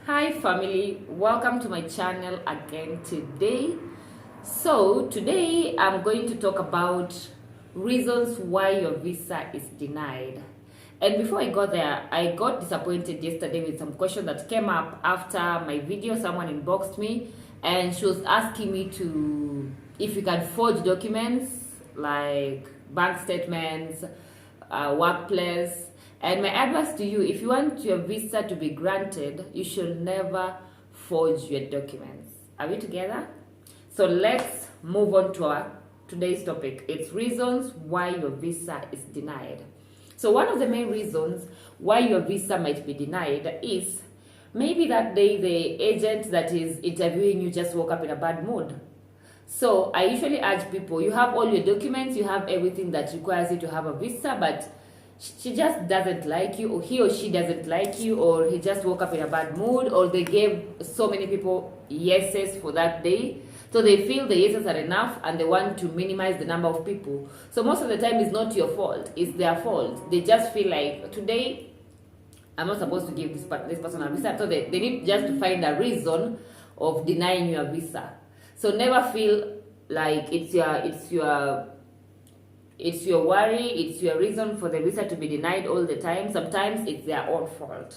Hi family, welcome to my channel again today. Today I'm going to talk about reasons why your visa is denied. And before I got there, I got disappointed yesterday with some question that came up after my video. Someone inboxed me and she was asking me to if you can forge documents like bank statements, workplace. And my advice to you, if you want your visa to be granted, you should never forge your documents. Are we together? So let's move on to our today's topic. It's reasons why your visa is denied. So one of the main reasons why your visa might be denied is maybe that day the agent that is interviewing you just woke up in a bad mood. So I usually urge people, you have all your documents, you have everything that requires you to have a visa, but she just doesn't like you, or he or she doesn't like you, or he just woke up in a bad mood, or they gave so many people yeses for that day. So they feel the yeses are enough and they want to minimize the number of people. So most of the time it's not your fault, it's their fault. They just feel like today I'm not supposed to give this person a visa. So they need just to find a reason of denying you a visa. So never feel like it's your worry, it's your reason for the visa to be denied all the time. Sometimes it's their own fault.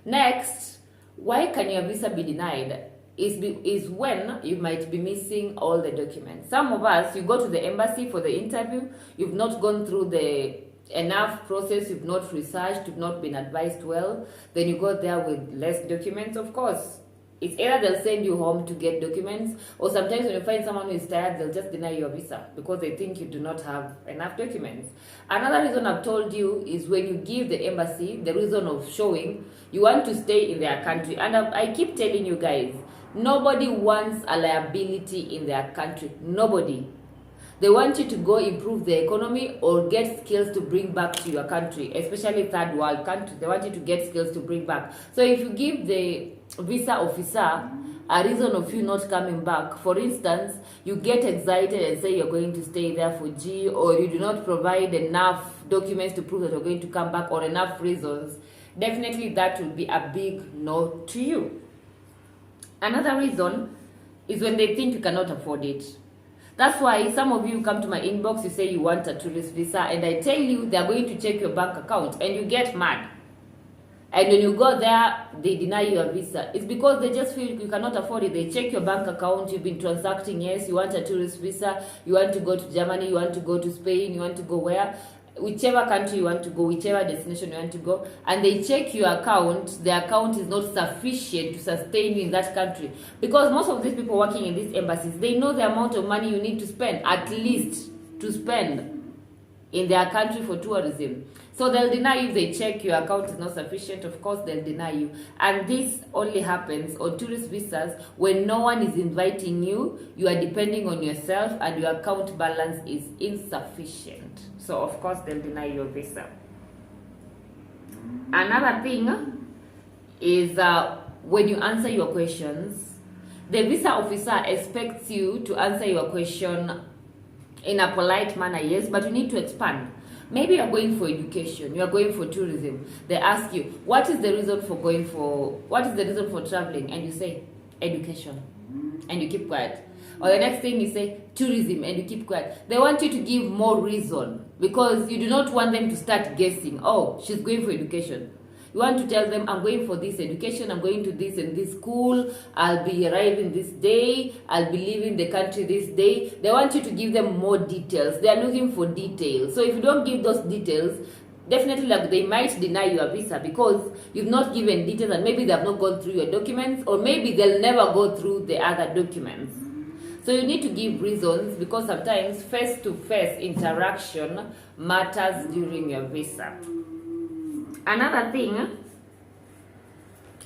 Next, why can your visa be denied is when you might be missing all the documents. Some of us, you go to the embassy for the interview, you've not gone through the enough process, you've not researched, you've not been advised well, then you go there with less documents. Of course, it's either they'll send you home to get documents, or sometimes when you find someone who is tired, they'll just deny your visa because they think you do not have enough documents. Another reason I've told you is when you give the embassy the reason of showing you want to stay in their country. And I keep telling you guys, nobody wants a liability in their country. Nobody. They want you to go improve the economy or get skills to bring back to your country, especially third world countries. They want you to get skills to bring back. So if you give the visa officer a reason of you not coming back, for instance, you get excited and say you're going to stay there for G, or you do not provide enough documents to prove that you're going to come back, or enough reasons, definitely that will be a big no to you. Another reason is when they think you cannot afford it. That's why some of you come to my inbox, you say you want a tourist visa, and I tell you they're going to check your bank account, and you get mad. And when you go there, they deny you a visa. It's because they just feel you cannot afford it. They check your bank account, you've been transacting, yes, you want a tourist visa, you want to go to Germany, you want to go to Spain, you want to go where? Whichever country you want to go, whichever destination you want to go, and they check your account, the account is not sufficient to sustain you in that country. Because most of these people working in these embassies, they know the amount of money you need to spend, at least to spend in their country for tourism. So they'll deny you if they check your account is not sufficient. Of course, they'll deny you. And this only happens on tourist visas when no one is inviting you, you are depending on yourself, and your account balance is insufficient. So of course, they'll deny your visa. Another thing is when you answer your questions, the visa officer expects you to answer your question in a polite manner, yes, but you need to expand. Maybe you're going for education, you're going for tourism. They ask you, what is the reason for traveling? And you say, education. And you keep quiet. Or the next thing you say, tourism, and you keep quiet. They want you to give more reason because you do not want them to start guessing, oh, she's going for education. You want to tell them, I'm going for this education, I'm going to this and this school, I'll be arriving this day, I'll be leaving the country this day. They want you to give them more details. They are looking for details. So if you don't give those details, definitely they might deny you a visa because you've not given details, and maybe they have not gone through your documents, or maybe they'll never go through the other documents. So you need to give reasons because sometimes face-to-face interaction matters during your visa. Another thing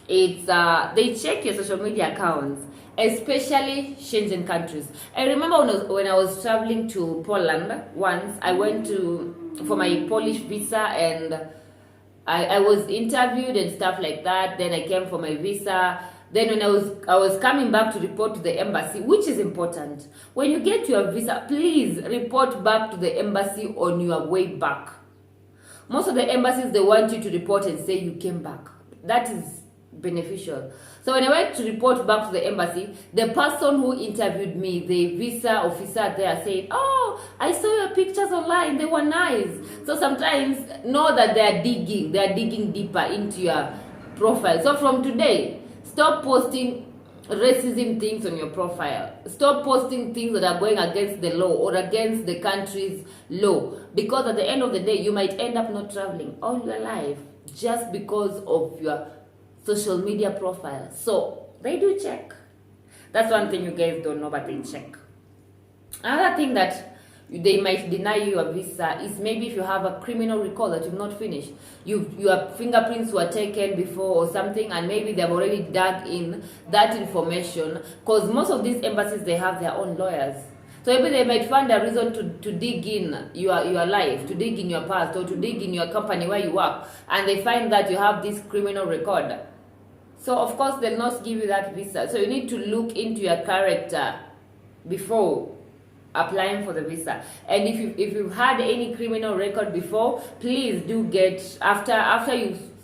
is they check your social media accounts, especially Schengen countries. I remember when I was traveling to Poland once, I went for my Polish visa, and I was interviewed and stuff like that. Then I came for my visa. Then when I was coming back to report to the embassy, which is important. When you get your visa, please report back to the embassy on your way back. Most of the embassies, they want you to report and say you came back. That is beneficial. So when I went to report back to the embassy, the person who interviewed me, the visa officer there, said, "Oh, I saw your pictures online, they were nice." So sometimes know that they are digging deeper into your profile. So from today, stop posting racism things on your profile. Stop posting things that are going against the law or against the country's law, because at the end of the day you might end up not traveling all your life just because of your social media profile. So they do check. That's one thing you guys don't know, but they check. Another thing that they might deny you a visa is maybe if you have a criminal record that you've not finished. Your fingerprints were taken before or something, and maybe they've already dug in that information, because most of these embassies, they have their own lawyers. So maybe they might find a reason to dig in your life, to dig in your past, or to dig in your company where you work, and they find that you have this criminal record. So of course they'll not give you that visa. So you need to look into your character before applying for the visa. And if you've had any criminal record before, please do get, after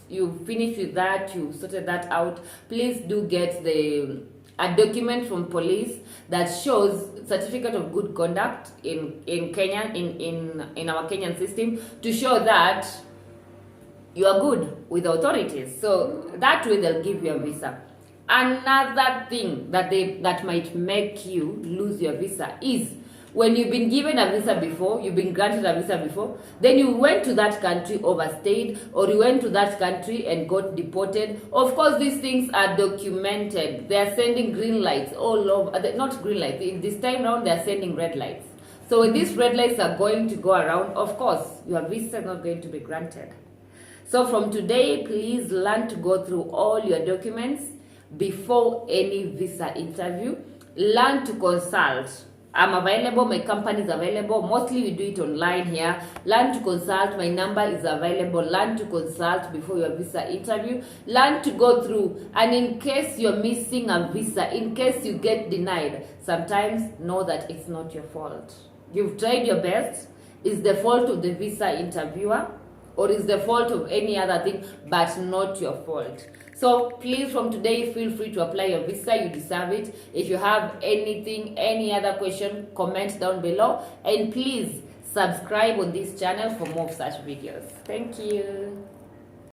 you finish with that, you sorted that out, please do get a document from police that shows certificate of good conduct in Kenya, in our Kenyan system, to show that you are good with the authorities. So that way they'll give you a visa. Another thing that might make you lose your visa is when you've been given a visa before, you've been granted a visa before, then you went to that country, overstayed, or you went to that country and got deported. Of course, these things are documented. They are sending green lights all over, not green lights, this time around they are sending red lights. So when these red lights are going to go around, of course, your visa is not going to be granted. So from today, please learn to go through all your documents before any visa interview. Learn to consult. I'm available, my company is available. Mostly we do it online here. Learn to consult, my number is available. Learn to consult before your visa interview. Learn to go through, and in case you're missing a visa, in case you get denied, sometimes know that it's not your fault. You've tried your best. It's the fault of the visa interviewer, or is the fault of any other thing, but not your fault. So please, from today, feel free to apply your visa. You deserve it. If you have anything, any other question, comment down below. And please subscribe on this channel for more of such videos. Thank you.